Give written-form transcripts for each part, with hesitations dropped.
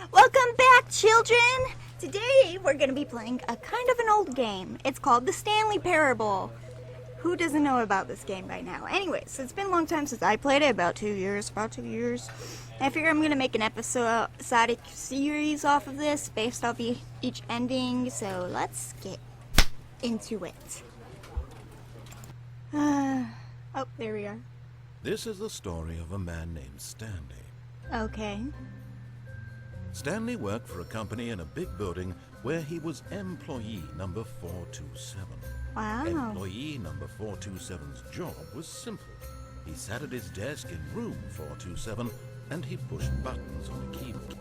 Welcome back, children! Today we're going to be playing a kind of an old game. It's called the Stanley Parable. Who doesn't know about this game by now? Anyways, it's been a long time since I played it, about 2 years. I figure I'm going to make an episodic series off of this based off each ending, so let's get into it. Oh, there we are. This is the story of a man named Stanley. Okay. Stanley worked for a company in a big building where he was employee number 427. Wow. Employee number 427's job was simple. He sat at his desk in room 427 and he pushed buttons on a keyboard.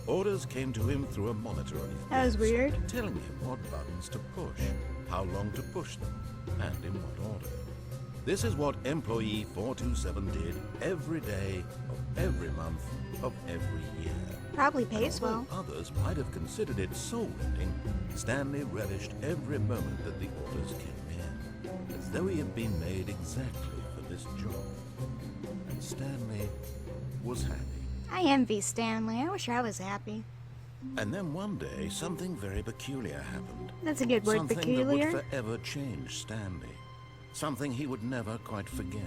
Orders came to him through a monitor on his desk. That was weird. Telling him what buttons to push, how long to push them, and in what order. This is what employee 427 did every day of every month of every year. Probably pays well. Others might have considered it soul-rending, Stanley relished every moment that the orders came in, as though he had been made exactly for this job. And Stanley was happy. I envy Stanley. I wish I was happy. And then one day, something very peculiar happened. That's a good word, something peculiar. That would forever change Stanley. Something he would never quite forget.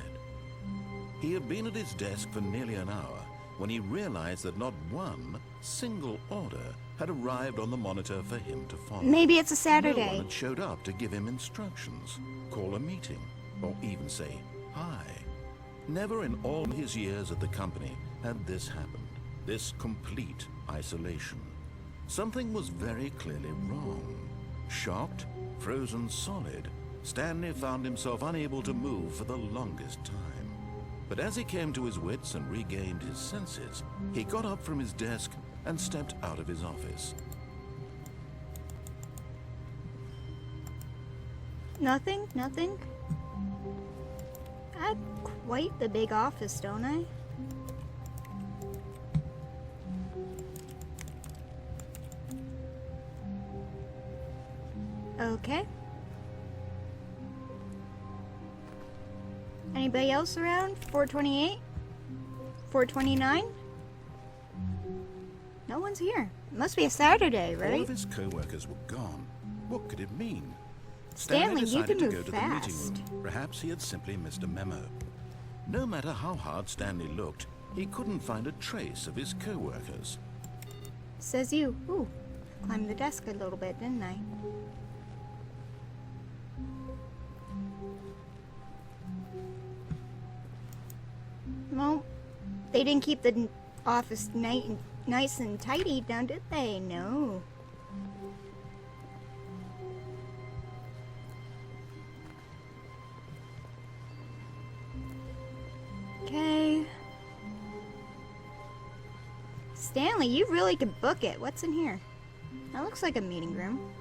He had been at his desk for nearly an hour when he realized that not one single order had arrived on the monitor for him to follow. Maybe it's a No Saturday. one had showed up to give him instructions, call a meeting, or even say hi. Never in all his years at the company had this happened, this complete isolation. Something was very clearly wrong. Shocked, frozen solid, Stanley found himself unable to move for the longest time. But as he came to his wits and regained his senses, he got up from his desk and stepped out of his office. Nothing? Nothing? I have quite the big office, don't I? Okay. Anybody else around? 428? 429? No one's here. It must be a Saturday, right? All of his co-workers were gone. What could it mean? Stanley, you decided can to move go to the meeting fast. room. Perhaps he had simply missed a memo. No matter how hard Stanley looked, he couldn't find a trace of his co-workers. Says you. Ooh, climbed the desk a little bit, didn't I? Well, they didn't keep the office nice and tidy down, did they? No. Okay. Stanley, you really could book it. What's in here? That looks like a meeting room.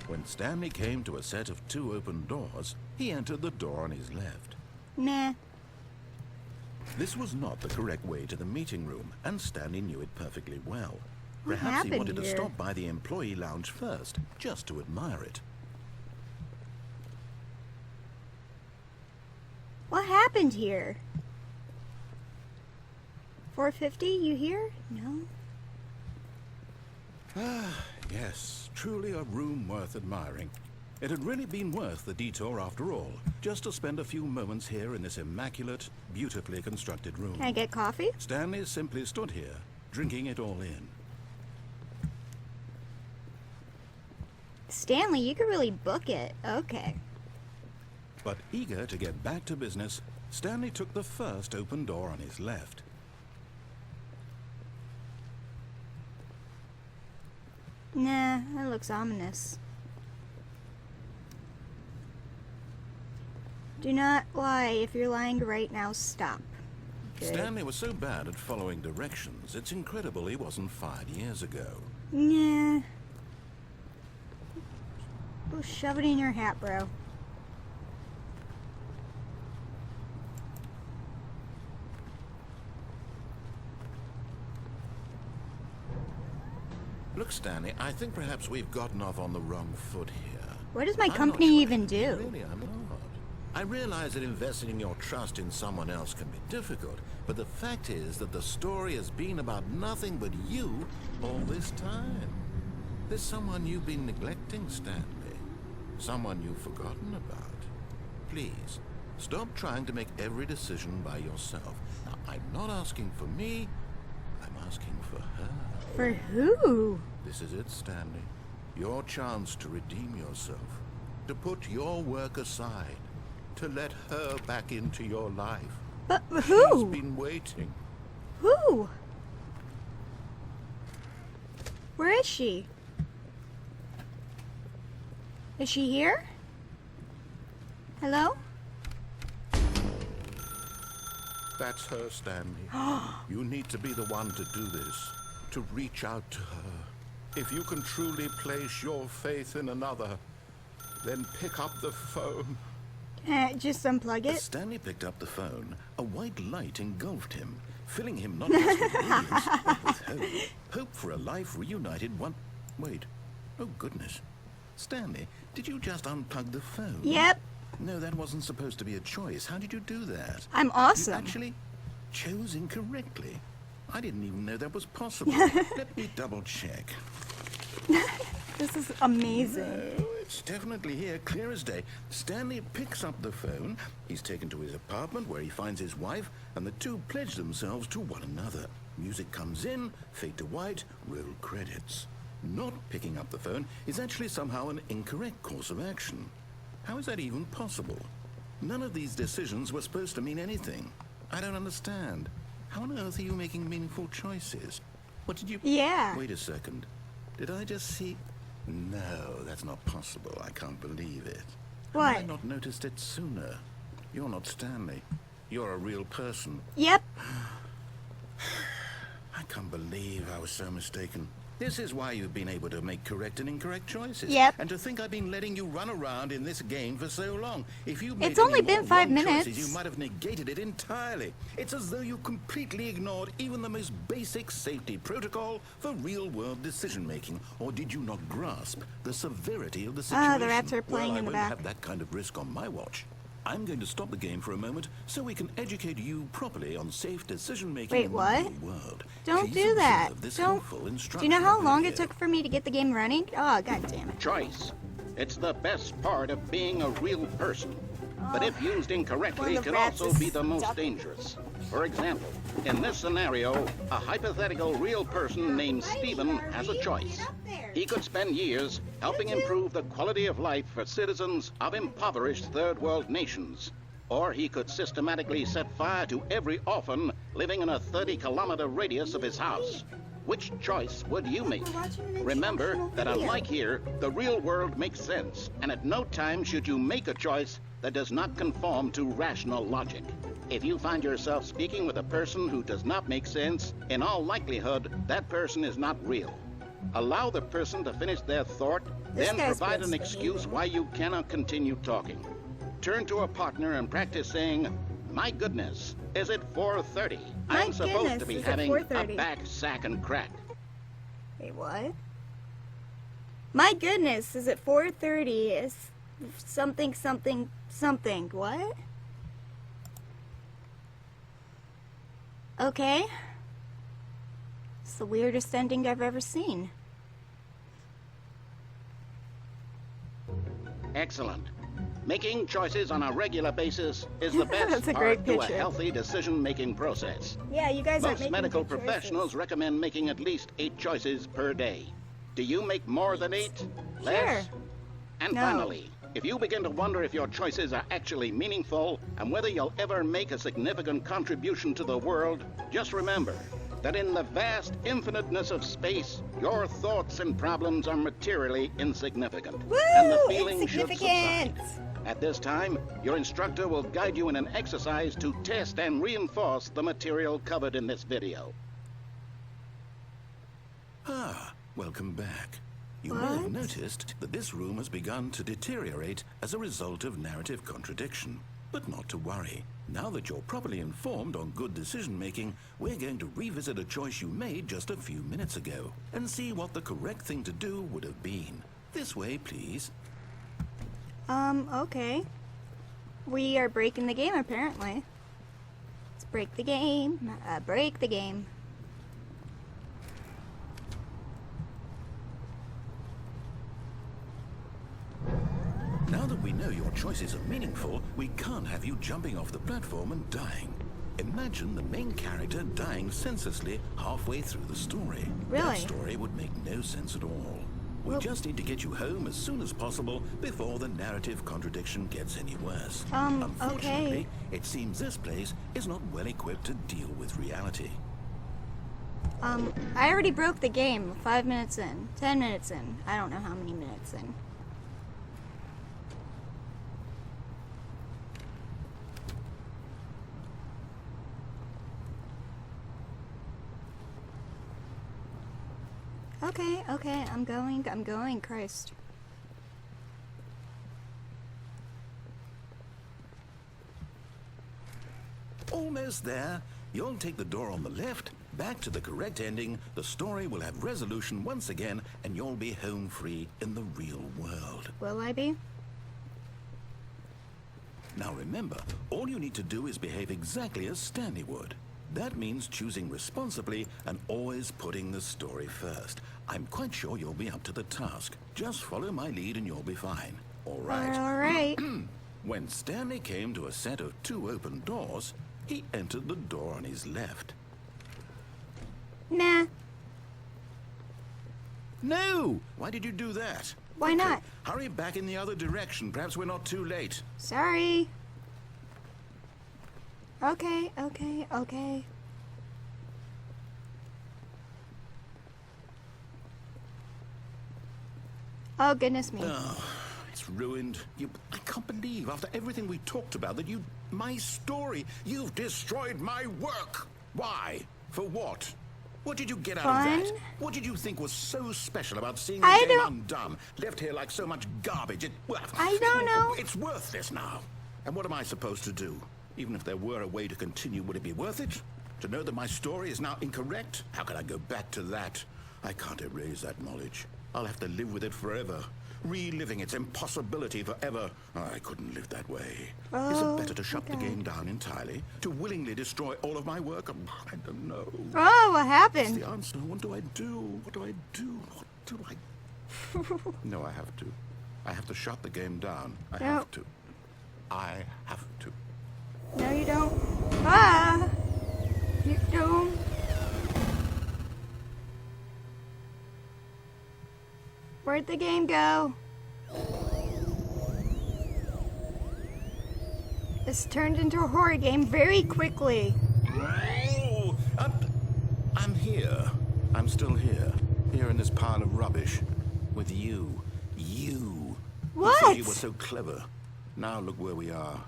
When Stanley came to a set of 2 open doors, he entered the door on his left. Nah. This was not the correct way to the meeting room, and Stanley knew it perfectly well. What Perhaps he happened wanted to here? stop by the employee lounge first, just to admire it. What happened here? 450, you here? No. Ah, yes, truly a room worth admiring. It had really been worth the detour after all, just to spend a few moments here in this immaculate, beautifully constructed room. Can I get coffee? Stanley simply stood here, drinking it all in. Stanley, you could really book it. Okay. But eager to get back to business, Stanley took the first open door on his left. Nah, that looks ominous. Do not lie. If you're lying right now, stop. Good. Stanley was so bad at following directions, it's incredible he wasn't fired years ago. Nah. Go shove it in your hat, bro. Look, Stanley, I think perhaps we've gotten off on the wrong foot here. What does my I'm not company sure. even do? Really, I'm not. I realize that investing your trust in someone else can be difficult, but the fact is that the story has been about nothing but you all this time. There's someone you've been neglecting, Stanley. Someone you've forgotten about. Please, stop trying to make every decision by yourself. Now, I'm not asking for me, I'm asking for her. For who? This is it, Stanley. Your chance to redeem yourself. To put your work aside. To let her back into your life. But who? She's been waiting. Who? Where is she? Is she here? Hello? That's her, Stanley. You need to be the one to do this. To reach out to her. If you can truly place your faith in another, then pick up the phone. Just unplug As it. Stanley picked up the phone, a white light engulfed him, filling him not just with radiance, but with hope. Hope for a life reunited one... Wait. Oh, goodness. Stanley, did you just unplug the phone? Yep. No, that wasn't supposed to be a choice. How did you do that? I'm awesome. You actually chose incorrectly. I didn't even know that was possible. Let me double check. This is amazing. No, it's definitely here, clear as day. Stanley picks up the phone. He's taken to his apartment where he finds his wife, and the two pledge themselves to one another. Music comes in, fade to white, roll credits. Not picking up the phone is actually somehow an incorrect course of action. How is that even possible? None of these decisions were supposed to mean anything. I don't understand. How on earth are you making meaningful choices? What did you... Yeah. Wait a second. Did I just see... No, that's not possible. I can't believe it. What? How had I not noticed it sooner? You're not Stanley. You're a real person. Yep. I can't believe I was so mistaken. This is why you've been able to make correct and incorrect choices. Yep. And to think I've been letting you run around in this game for so long. If you made It's only any been more 5 wrong minutes. choices, you might have negated it entirely. It's as though you completely ignored even the most basic safety protocol for real-world decision-making. Or did you not grasp the severity of the situation? Ah, the rats are playing well, in the I won't back. have that kind of risk on my watch. I'm going to stop the game for a moment so we can educate you properly on safe decision-making Wait, in the what? real world. Don't Please do that. observe this Don't. helpful Do you know instruction how long video. it took for me to get the game running? Oh, god damn it. Choice. It's the best part of being a real person. But if used incorrectly, One of the can rats also is be the most stuck. dangerous. For example, in this scenario, a hypothetical real person named Stephen has a choice. He could spend years helping improve the quality of life for citizens of impoverished third world nations. Or he could systematically set fire to every orphan living in a 30-kilometer radius of his house. Which choice would you make? Remember that unlike here, the real world makes sense, and at no time should you make a choice that does not conform to rational logic. If you find yourself speaking with a person who does not make sense, in all likelihood, that person is not real. Allow the person to finish their thought, This then guy's provide an good. excuse why you cannot continue talking. Turn to a partner and practice saying, "My goodness, is it 4:30? My I'm supposed goodness, to be is it having 4:30? a back, sack, and crack." Wait, what? My goodness, is it 4:30? Is something, something, something. What? Okay. It's the weirdest ending I've ever seen. Excellent. Making choices on a regular basis is the best That's a great part to a picture. healthy decision-making process. Yeah, you guys are Most making medical good choices. professionals recommend making at least 8 choices per day. Do you make more than 8? Sure. Less? And No. finally, if you begin to wonder if your choices are actually meaningful and whether you'll ever make a significant contribution to the world, just remember that in the vast infiniteness of space, your thoughts and problems are materially insignificant. Woo! And the feeling should Insignificant! subside. At this time, your instructor will guide you in an exercise to test and reinforce the material covered in this video. Ah, welcome back. You may have What? noticed that this room has begun to deteriorate as a result of narrative contradiction. But not to worry. Now that you're properly informed on good decision-making, we're going to revisit a choice you made just a few minutes ago and see what the correct thing to do would have been. This way, please. Okay. We are breaking the game, apparently. Let's break the game. Break the game. Now that we know your choices are meaningful, we can't have you jumping off the platform and dying. Imagine the main character dying senselessly halfway through the story. Really? That story would make no sense at all. We just need to get you home as soon as possible before the narrative contradiction gets any worse. Unfortunately, it seems this place is not well equipped to deal with reality. I already broke the game 5 minutes in, 10 minutes in. I don't know how many minutes in. Okay, I'm going, Christ. Almost there. You'll take the door on the left, back to the correct ending, the story will have resolution once again, and you'll be home free in the real world. Will I be? Now remember, all you need to do is behave exactly as Stanley would. That means choosing responsibly and always putting the story first. I'm quite sure you'll be up to the task. Just follow my lead and you'll be fine. All right. All right. When Stanley came to a set of 2 open doors, he entered the door on his left. Nah. No! Why did you do that? Why Okay, not? Hurry back in the other direction. Perhaps we're not too late. Sorry. Okay. Oh, goodness me. Oh, it's ruined. I can't believe, after everything we talked about, that my story, you've destroyed my work. Why? For what? What did you get out of that? What did you think was so special about seeing the game undone? Left here like so much garbage. I don't know. It's worthless now. And what am I supposed to do? Even if there were a way to continue, would it be worth it? To know that my story is now incorrect? How can I go back to that? I can't erase that knowledge. I'll have to live with it forever. Reliving its impossibility forever. I couldn't live that way. Is it better to shut the game down entirely? To willingly destroy all of my work? I don't know. Oh, what happened? What's the answer? What do I do? What do I do? What do I... No, I have to. I have to shut the game down. I have to. I have to. No, you don't. Ah! You don't. Where'd the game go? This turned into a horror game very quickly. Oh, I'm here. I'm still here. Here in this pile of rubbish. With you. You. What? You thought you were so clever. Now look where we are.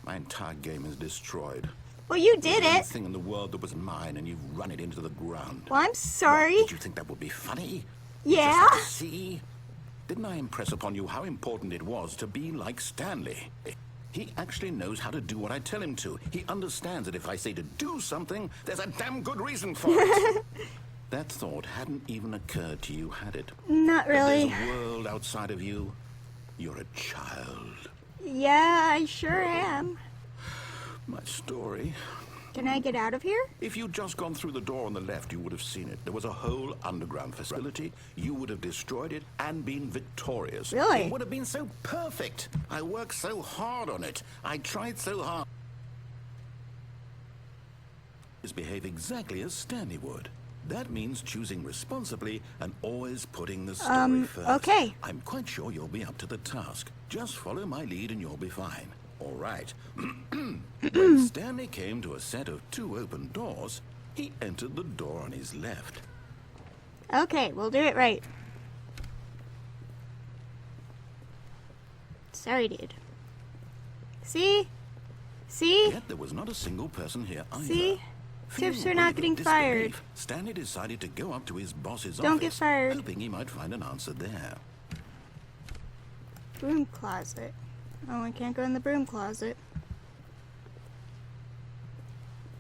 My entire game is destroyed. Well, you did it. Thing in the world that was mine, and you've run it into the ground. Well, I'm sorry. What, did you think that would be funny? Yeah. Just to see? Didn't I impress upon you how important it was to be like Stanley? He actually knows how to do what I tell him to. He understands that if I say to do something, there's a damn good reason for it. That thought hadn't even occurred to you, had it? Not really. There's a world outside of you. You're a child. Yeah, I sure am. My story. Can I get out of here? If you'd just gone through the door on the left, you would have seen it. There was a whole underground facility. You would have destroyed it and been victorious. Really? It would have been so perfect. I worked so hard on it. I tried so hard. Behave exactly as Stanley would. That means choosing responsibly and always putting the story first. Okay. I'm quite sure you'll be up to the task. Just follow my lead and you'll be fine. All right. When Stanley came to a set of 2 open doors, he entered the door on his left. Okay, we'll do it right. Sorry, dude. See? See? Yet there was not a single person here either. See? Feeling Tips are not a wave of getting fired. disbelief, Stanley decided to go up to his boss's Don't office, get fired. hoping he might find an answer there. Broom closet. Oh, I can't go in the broom closet.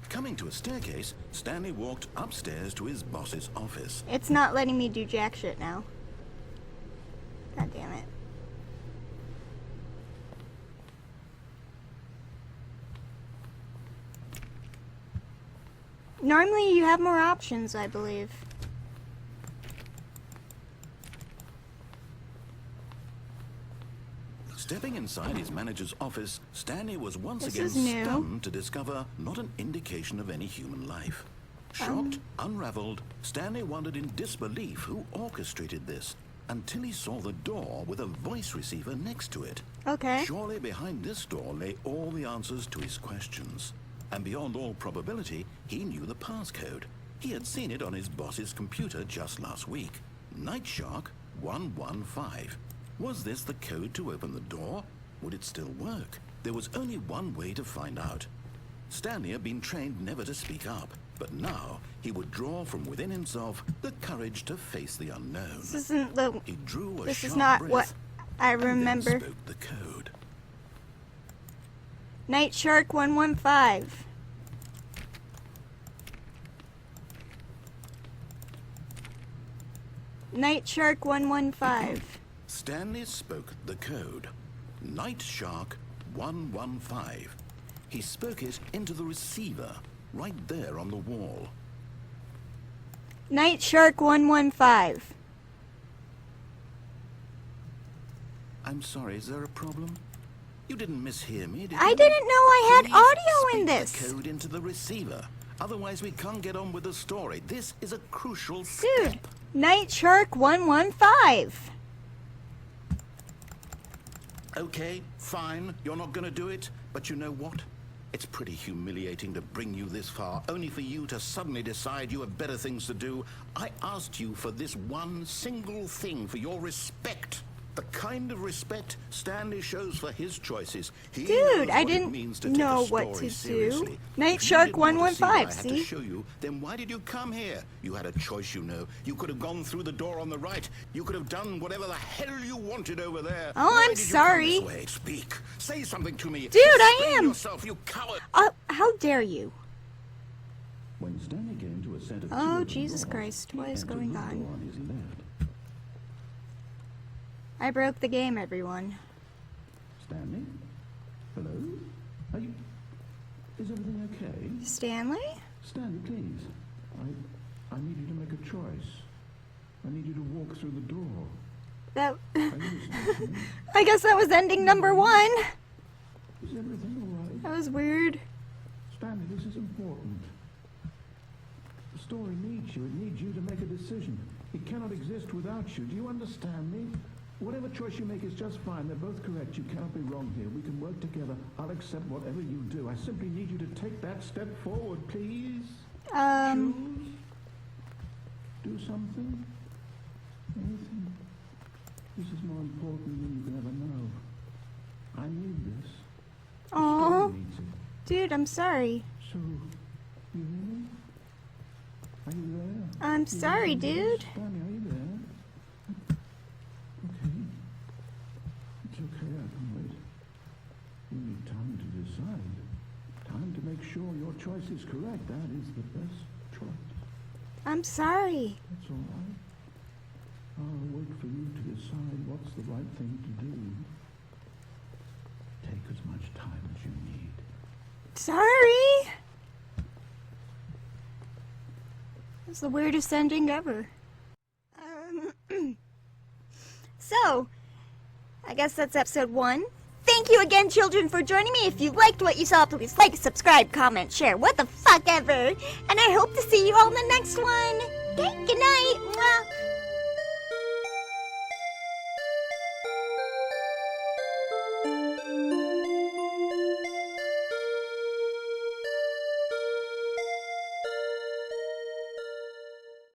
Coming to a staircase, Stanley walked upstairs to his boss's office. It's not letting me do jack shit now. God damn it. Normally you have more options, I believe. Stepping inside his manager's office, Stanley was once This again is new. stunned to discover not an indication of any human life. Shocked, unraveled, Stanley wondered in disbelief who orchestrated this, until he saw the door with a voice receiver next to it. Okay. Surely behind this door lay all the answers to his questions. And beyond all probability, he knew the passcode. He had seen it on his boss's computer just last week. Night Shark 115. Was this the code to open the door? Would it still work? There was only one way to find out. Stanley had been trained never to speak up, but now he would draw from within himself the courage to face the unknown. This isn't the... He drew a This sharp is not breath what I and then remember. spoke the code. Night Shark 115. Night Shark 115. Stanley spoke the code. Night Shark 115. He spoke it into the receiver, right there on the wall. Night Shark 115. I'm sorry, is there a problem? You didn't mishear me, did you? I didn't know I had Please audio in speak this. the code into the receiver. Otherwise, we can't get on with the story. This is a crucial Dude, step. Night Shark 115. Okay, fine. You're not going to do it. But you know what? It's pretty humiliating to bring you this far, only for you to suddenly decide you have better things to do. I asked you for this one single thing, for your respect. The kind of respect Stanley shows for his choices. He knows Dude, I what it didn't means to take know a what story to seriously. do. Night If you Shark didn't want to see what 115, I had to see? show you, then why did you come here? You had a choice, you know. You could have gone through the door on the right. You could have done whatever the hell you wanted over there. Oh, Why I'm did you come sorry. this way? Speak. Say something to me. Dude, I Explain am. yourself, you coward. How dare you? When Stanley came to a set of Oh, Jesus Christ, what is going on? I broke the game, everyone. Stanley? Hello? Are you... Is everything okay? Stanley? Stanley, please. I need you to make a choice. I need you to walk through the door. That... Are you listening to me? I guess that was ending number 1. Is everything all right? That was weird. Stanley, this is important. The story needs you. It needs you to make a decision. It cannot exist without you. Do you understand me? Whatever choice you make is just fine. They're both correct. You cannot be wrong here. We can work together. I'll accept whatever you do. I simply need you to take that step forward, please. Choose. Do something. Anything. This is more important than you can ever know. I need this. The Aw. story needs it. Dude, I'm sorry. So, you hear me? Are you there? I'm sorry, dude. Stanley, are you there? Okay. It's okay, I can wait. You need time to decide. Time to make sure your choice is correct. That is the best choice. I'm sorry. That's all right. I'll wait for you to decide what's the right thing to do. Take as much time as you need. Sorry. That's the weirdest ending ever. So, I guess that's episode 1. Thank you again, children, for joining me. If you liked what you saw, please like, subscribe, comment, share, what the fuck ever. And I hope to see you all in the next one.